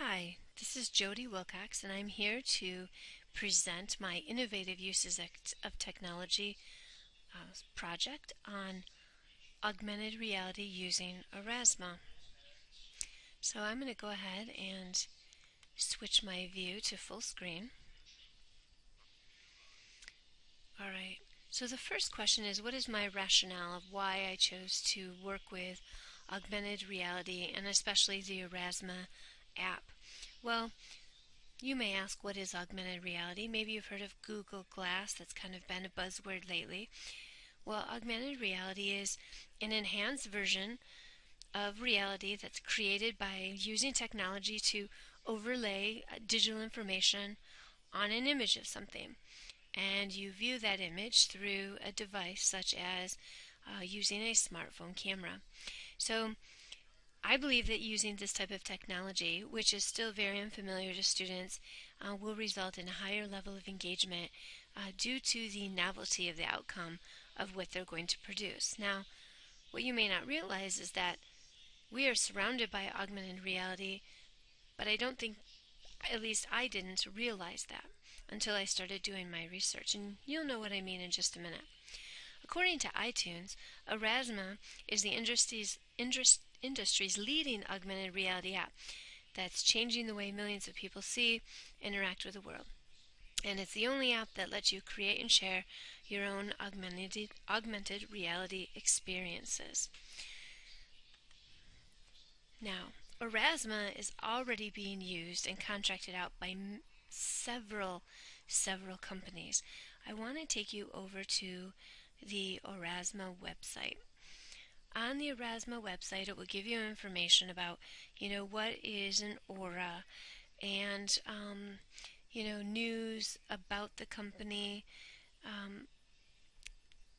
Hi, this is Jody Wilcox, and I'm here to present my innovative uses of technology project on augmented reality using Aurasma. So I'm going to go ahead and switch my view to full screen. Alright, so the first question is, what is my rationale of why I chose to work with augmented reality and especially the Aurasma app? Well, you may ask, what is augmented reality? Maybe you've heard of Google Glass. That's kind of been a buzzword lately. Well, augmented reality is an enhanced version of reality that's created by using technology to overlay digital information on an image of something. And you view that image through a device such as using a smartphone camera. So I believe that using this type of technology, which is still very unfamiliar to students, will result in a higher level of engagement due to the novelty of the outcome of what they're going to produce. Now, what you may not realize is that we are surrounded by augmented reality, but I don't think, at least I didn't realize that until I started doing my research, and you'll know what I mean in just a minute. According to iTunes, Aurasma is the industry's leading augmented reality app that's changing the way millions of people see, interact with the world. And it's the only app that lets you create and share your own augmented reality experiences. Now, Aurasma is already being used and contracted out by several companies. I want to take you over to the Aurasma website. On the Aurasma website, it will give you information about, what is an aura and, news about the company.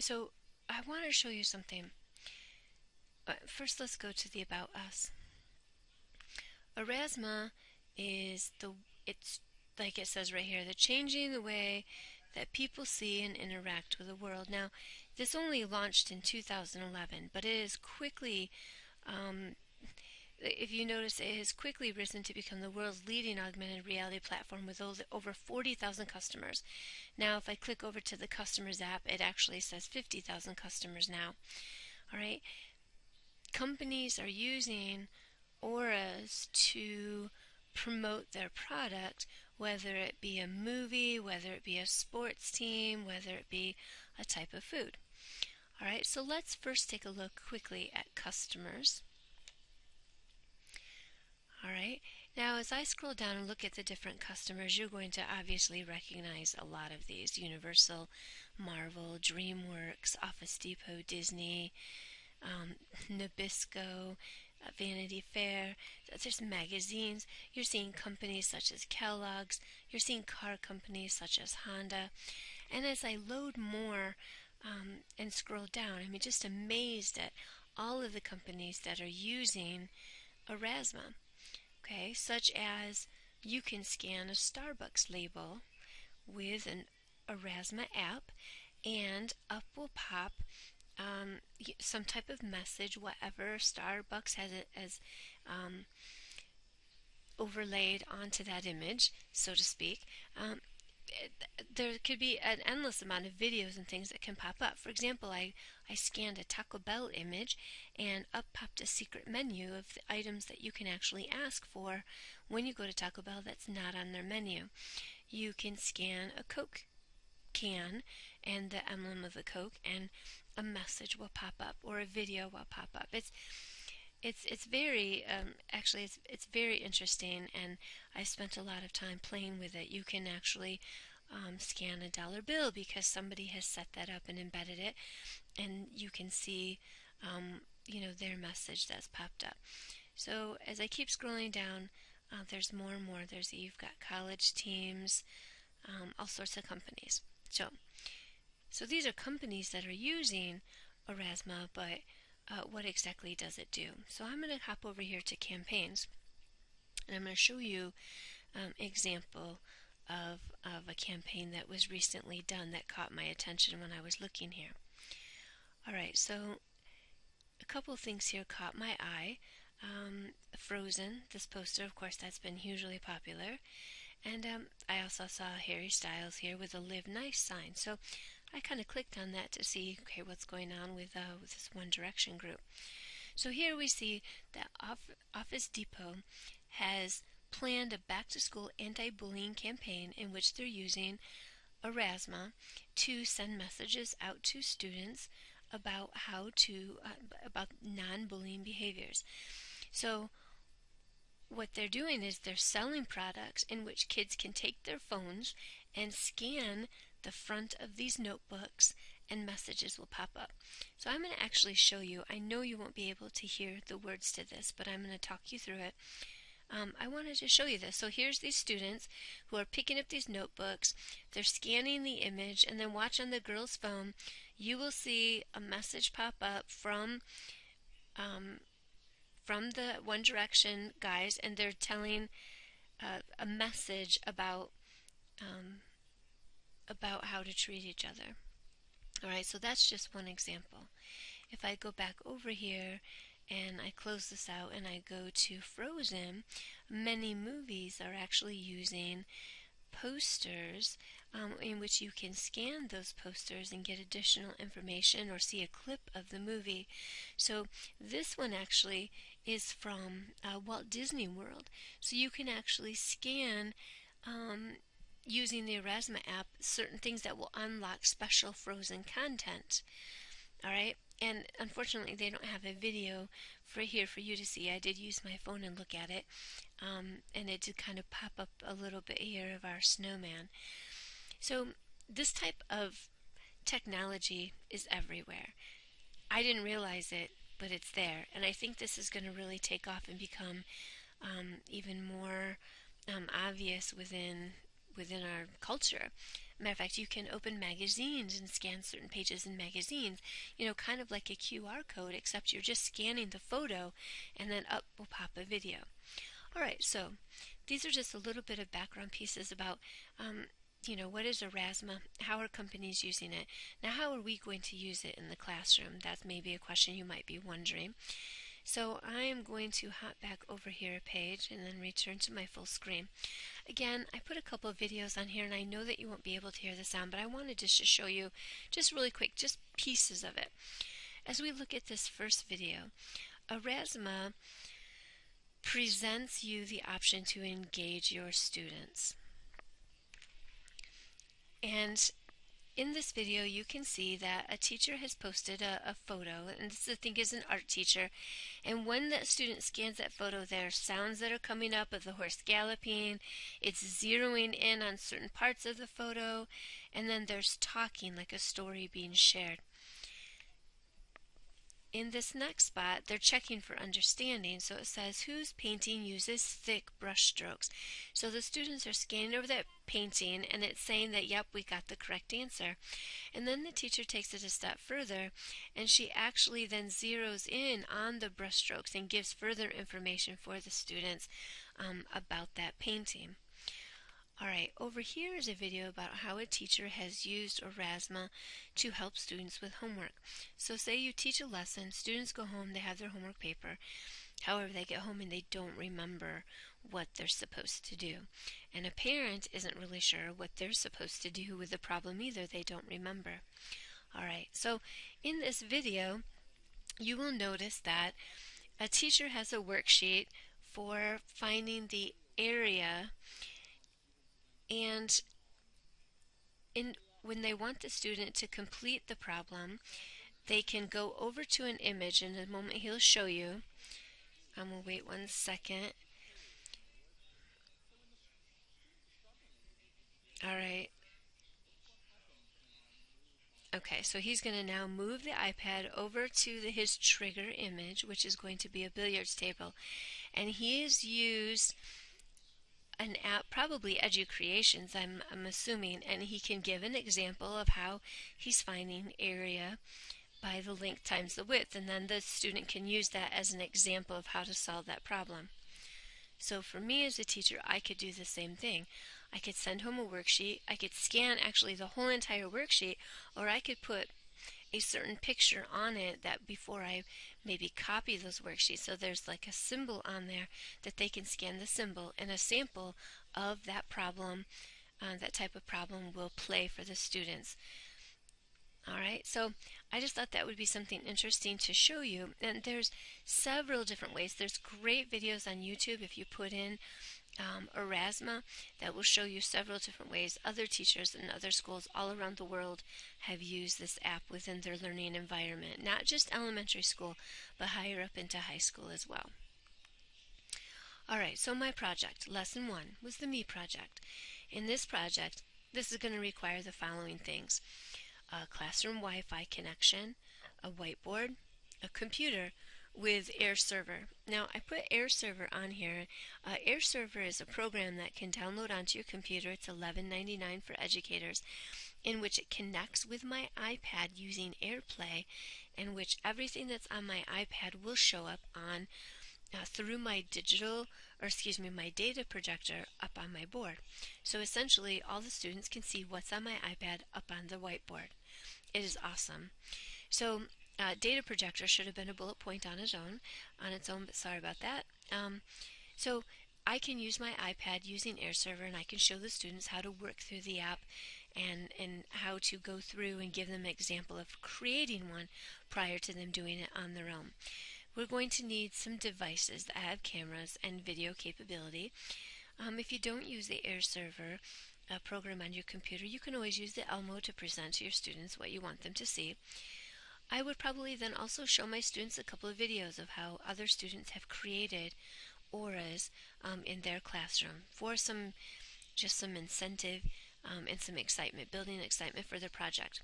So I want to show you something. First, let's go to the About Us. Aurasma is it's like it says right here, the changing the way that people see and interact with the world. Now, this only launched in 2011, but it is quickly, if you notice, it has quickly risen to become the world's leading augmented reality platform with over 40,000 customers. Now, if I click over to the customers app, it actually says 50,000 customers now. All right, companies are using auras to promote their product, whether it be a movie, whether it be a sports team, whether it be a type of food. Alright, so let's first take a look quickly at customers. Alright, now as I scroll down and look at the different customers, you're going to obviously recognize a lot of these. Universal, Marvel, DreamWorks, Office Depot, Disney, Nabisco, Vanity Fair. There's magazines. You're seeing companies such as Kellogg's. You're seeing car companies such as Honda. And as I load more and scroll down, I'm just amazed at all of the companies that are using Aurasma. Okay, such as you can scan a Starbucks label with an Aurasma app, and up will pop some type of message, whatever Starbucks has it as overlaid onto that image, so to speak. There could be an endless amount of videos and things that can pop up. For example, I scanned a Taco Bell image, and up popped a secret menu of the items that you can actually ask for when you go to Taco Bell that's not on their menu. You can scan a Coke can and the emblem of the Coke, and a message will pop up or a video will pop up. It's very actually it's very interesting, and I spent a lot of time playing with it. You can actually scan a dollar bill because somebody has set that up and embedded it, and you can see their message that's popped up. So as I keep scrolling down, there's more and more. You've got college teams, all sorts of companies. So these are companies that are using Aurasma, but what exactly does it do? So I'm going to hop over here to campaigns, and I'm going to show you an example of a campaign that was recently done that caught my attention when I was looking here. Alright, so a couple of things here caught my eye. Frozen, this poster. Of course, that's been hugely popular. And I also saw Harry Styles here with a Live Nice sign. So I kind of clicked on that to see, okay, what's going on with this One Direction group. So here we see that Office Depot has planned a back-to-school anti-bullying campaign in which they're using Aurasma to send messages out to students about about non-bullying behaviors. So what they're doing is they're selling products in which kids can take their phones and scan the front of these notebooks and messages will pop up. So I'm going to actually show you. I know you won't be able to hear the words to this, but I'm going to talk you through it. I wanted to show you this. So here's these students who are picking up these notebooks. They're scanning the image, and then watch on the girl's phone. You will see a message pop up from the One Direction guys, and they're telling a message about how to treat each other. All right, so that's just one example. If I go back over here and I close this out and I go to Frozen, many movies are actually using posters in which you can scan those posters and get additional information or see a clip of the movie. So this one actually is from Walt Disney World. So you can actually scan using the Aurasma app certain things that will unlock special Frozen content. All right, and unfortunately they don't have a video for you to see. I did use my phone and look at it, and it did kind of pop up a little bit here of our snowman. So this type of technology is everywhere. I didn't realize it, but it's there, and I think this is going to really take off and become even more obvious within our culture. Matter of fact, you can open magazines and scan certain pages in magazines, kind of like a QR code, except you're just scanning the photo and then up will pop a video. All right, so these are just a little bit of background pieces about, what is Aurasma? How are companies using it? Now, how are we going to use it in the classroom? That's maybe a question you might be wondering. So I am going to hop back over here a page and then return to my full screen. Again, I put a couple of videos on here, and I know that you won't be able to hear the sound, but I wanted just to show you just really quick, just pieces of it. As we look at this first video, Aurasma presents you the option to engage your students. And in this video, you can see that a teacher has posted a photo, and this I think is an art teacher. And when that student scans that photo, there are sounds that are coming up of the horse galloping. It's zeroing in on certain parts of the photo, and then there's talking, like a story being shared. In this next spot, they're checking for understanding. So it says, whose painting uses thick brush strokes? So the students are scanning over that painting, and it's saying that, yep, we got the correct answer. And then the teacher takes it a step further, and she actually then zeroes in on the brush strokes and gives further information for the students about that painting. Alright, over here is a video about how a teacher has used Aurasma to help students with homework. So say you teach a lesson, students go home, they have their homework paper. However, they get home and they don't remember what they're supposed to do. And a parent isn't really sure what they're supposed to do with the problem either. They don't remember. Alright, so in this video, you will notice that a teacher has a worksheet for finding the area, and when they want the student to complete the problem, they can go over to an image. In a moment he'll show you. I'm going to wait 1 second. Alright. Okay, so he's going to now move the iPad over to his trigger image, which is going to be a billiards table. And he has used an app, probably EduCreations, I'm assuming, and he can give an example of how he's finding area by the length times the width, and then the student can use that as an example of how to solve that problem. So for me as a teacher, I could do the same thing. I could send home a worksheet, I could scan actually the whole entire worksheet, or I could put a certain picture on it that before I maybe copy those worksheets so there's like a symbol on there that they can scan the symbol, and a sample of that problem, that type of problem will play for the students. All right, so I just thought that would be something interesting to show you. And there's several different ways. There's great videos on YouTube if you put in Aurasma that will show you several different ways. Other teachers in other schools all around the world have used this app within their learning environment, not just elementary school, but higher up into high school as well. All right, so my project, lesson 1, was the Me project. In this project, this is going to require the following things: a classroom Wi-Fi connection, a whiteboard, a computer with Air Server. Now, I put Air Server on here. Air Server is a program that can download onto your computer. It's $11.99 for educators, in which it connects with my iPad using AirPlay, in which everything that's on my iPad will show up on through my my data projector up on my board. So essentially, all the students can see what's on my iPad up on the whiteboard. It is awesome. So data projector should have been a bullet point on its own, but sorry about that. So I can use my iPad using Air Server, and I can show the students how to work through the app and how to go through and give them an example of creating one prior to them doing it on their own. We're going to need some devices that have cameras and video capability. If you don't use the Air Server program on your computer, you can always use the Elmo to present to your students what you want them to see. I would probably then also show my students a couple of videos of how other students have created auras in their classroom for some incentive and some excitement, building excitement for their project.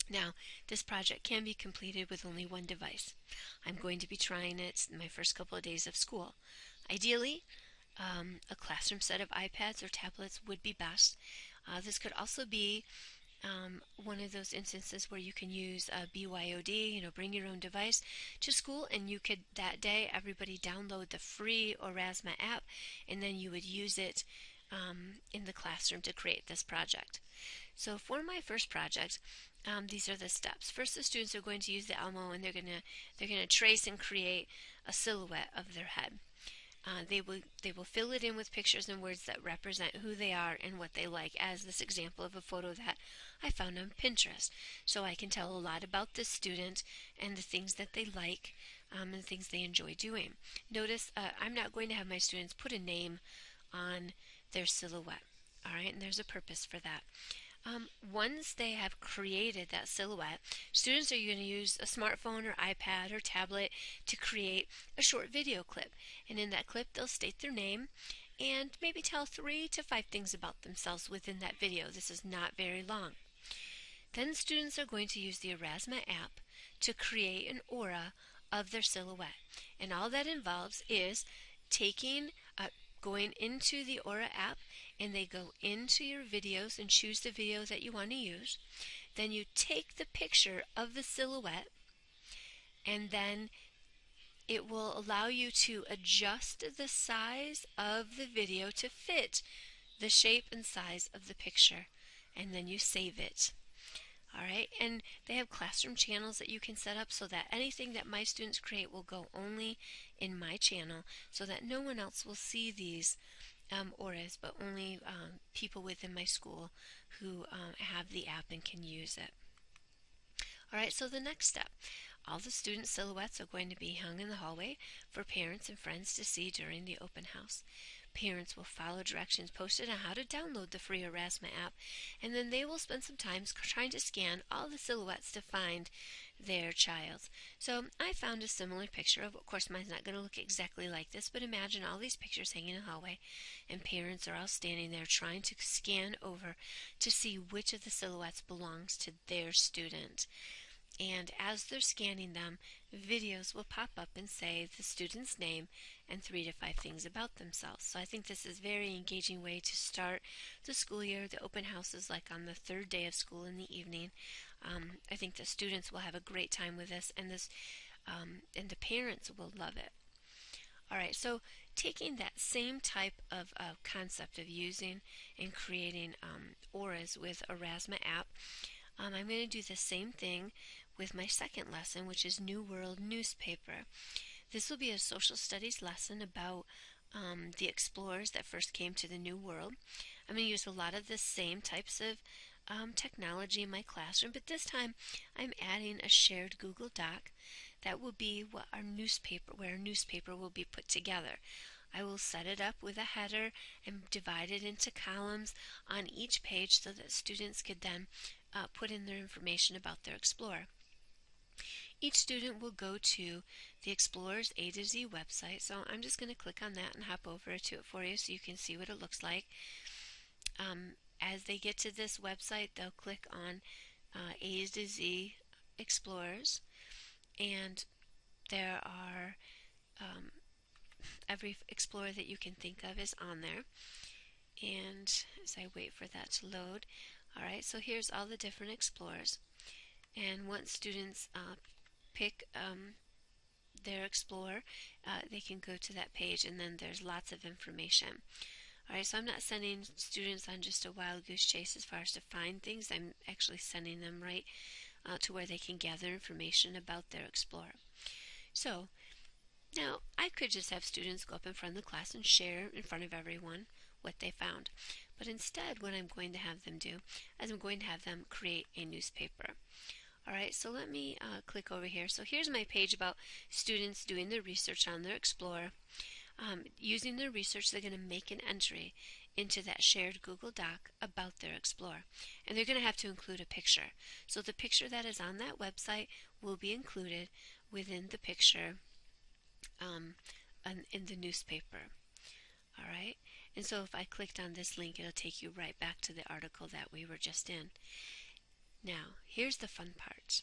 Now, this project can be completed with only one device. I'm going to be trying it in my first couple of days of school. Ideally, a classroom set of iPads or tablets would be best. This could also be one of those instances where you can use BYOD, bring your own device to school, and you could that day everybody download the free Aurasma app, and then you would use it in the classroom to create this project. So for my first project, these are the steps. First, the students are going to use the Elmo, and they're going to trace and create a silhouette of their head. They will fill it in with pictures and words that represent who they are and what they like, as this example of a photo that I found on Pinterest. So I can tell a lot about this student and the things that they like and the things they enjoy doing. Notice I'm not going to have my students put a name on their silhouette. All right, and there's a purpose for that. Once they have created that silhouette, students are going to use a smartphone or iPad or tablet to create a short video clip. And in that clip, they'll state their name and maybe tell 3 to 5 things about themselves within that video. This is not very long. Then students are going to use the Aurasma app to create an aura of their silhouette. And all that involves is going into the Aura app, and they go into your videos and choose the video that you want to use. Then you take the picture of the silhouette, and then it will allow you to adjust the size of the video to fit the shape and size of the picture, and then you save it. All right, and they have classroom channels that you can set up so that anything that my students create will go only in my channel, so that no one else will see these auras, but only people within my school who have the app and can use it. All right, so the next step. All the student silhouettes are going to be hung in the hallway for parents and friends to see during the open house. Parents will follow directions posted on how to download the free Aurasma app, and then they will spend some time trying to scan all the silhouettes to find their child's. So I found a similar picture. Of course, mine's not going to look exactly like this, but imagine all these pictures hanging in the hallway, and parents are all standing there trying to scan over to see which of the silhouettes belongs to their student. And as they're scanning them, videos will pop up and say the student's name and 3 to 5 things about themselves. So I think this is a very engaging way to start the school year. The open house is like on the 3rd day of school in the evening. I think the students will have a great time with this, and the parents will love it. All right, so taking that same type of concept of using and creating auras with Aurasma app, I'm going to do the same thing with my second lesson, which is New World Newspaper. This will be a social studies lesson about the explorers that first came to the New World. I'm going to use a lot of the same types of technology in my classroom, but this time I'm adding a shared Google Doc that will be what where our newspaper will be put together. I will set it up with a header and divide it into columns on each page so that students could then put in their information about their explorer. Each student will go to the Explorers A to Z website, so I'm just going to click on that and hop over to it for you so you can see what it looks like. As they get to this website, they'll click on A to Z Explorers, and there are every explorer that you can think of is on there. And as I wait for that to load, alright, so here's all the different explorers. And once students pick their explorer, they can go to that page, and then there's lots of information. Alright, so I'm not sending students on just a wild goose chase as far as to find things. I'm actually sending them right to where they can gather information about their explorer. So now I could just have students go up in front of the class and share in front of everyone what they found. But instead, what I'm going to have them do is I'm going to have them create a newspaper. Alright, so let me click over here. So here's my page about students doing their research on their explorer. Using their research, they're going to make an entry into that shared Google Doc about their explorer. And they're going to have to include a picture. So the picture that is on that website will be included within the picture in the newspaper. Alright, and so if I clicked on this link, it'll take you right back to the article that we were just in. Now, here's the fun part.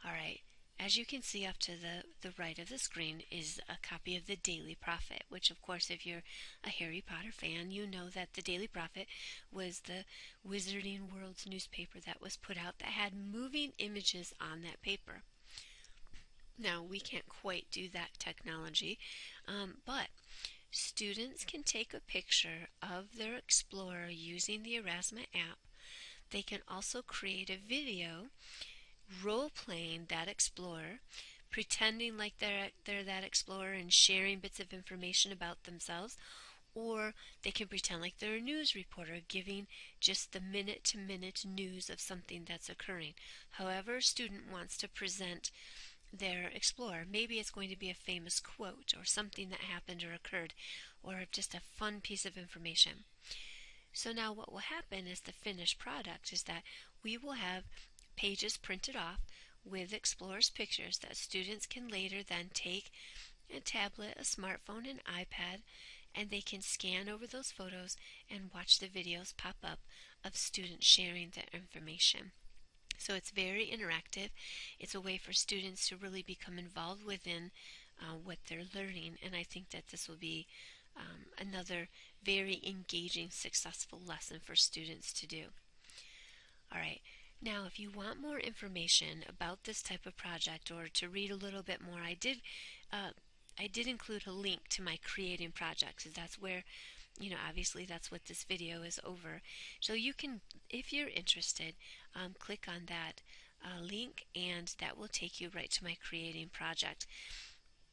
Alright, as you can see up to the right of the screen is a copy of the Daily Prophet, which of course if you're a Harry Potter fan, you know that the Daily Prophet was the Wizarding World's newspaper that was put out that had moving images on that paper. Now, we can't quite do that technology, but students can take a picture of their explorer using the Aurasma app. They can also create a video role-playing that explorer, pretending like they're that explorer and sharing bits of information about themselves, or they can pretend like they're a news reporter giving just the minute-to-minute news of something that's occurring. However a student wants to present their explorer. Maybe it's going to be a famous quote or something that happened or occurred, or just a fun piece of information. So now what will happen is the finished product is that we will have pages printed off with explorers pictures that students can later then take a tablet, a smartphone, an iPad, and they can scan over those photos and watch the videos pop up of students sharing their information. So it's very interactive. It's a way for students to really become involved within what they're learning, and I think that this will be another very engaging, successful lesson for students to do. Alright, now if you want more information about this type of project or to read a little bit more, I did include a link to my creating projects. That's where, obviously that's what this video is over. So you can, if you're interested, click on that link, and that will take you right to my creating project.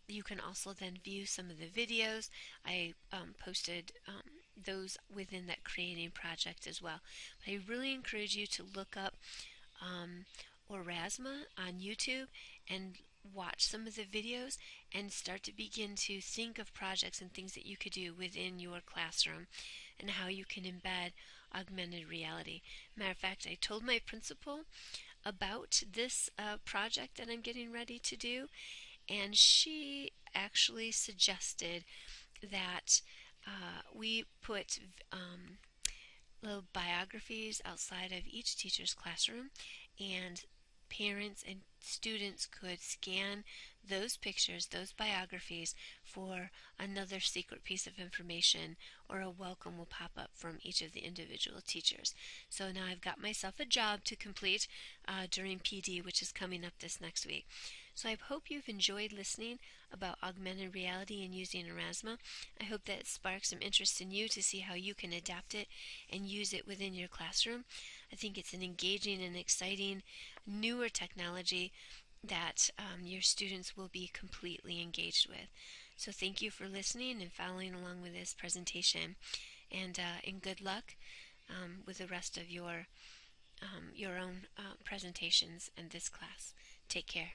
You can also then view some of the videos. I posted those within that creating project as well. But I really encourage you to look up Aurasma on YouTube and watch some of the videos and start to begin to think of projects and things that you could do within your classroom and how you can embed augmented reality. Matter of fact, I told my principal about this project that I'm getting ready to do, and she actually suggested that we put little biographies outside of each teacher's classroom, and parents and students could scan those pictures, those biographies, for another secret piece of information, or a welcome will pop up from each of the individual teachers. So now I've got myself a job to complete during PD, which is coming up this next week. So I hope you've enjoyed listening about augmented reality and using Aurasma. I hope that it sparks some interest in you to see how you can adapt it and use it within your classroom. I think it's an engaging and exciting newer technology that your students will be completely engaged with. So thank you for listening and following along with this presentation, and good luck with the rest of your own presentations in this class. Take care.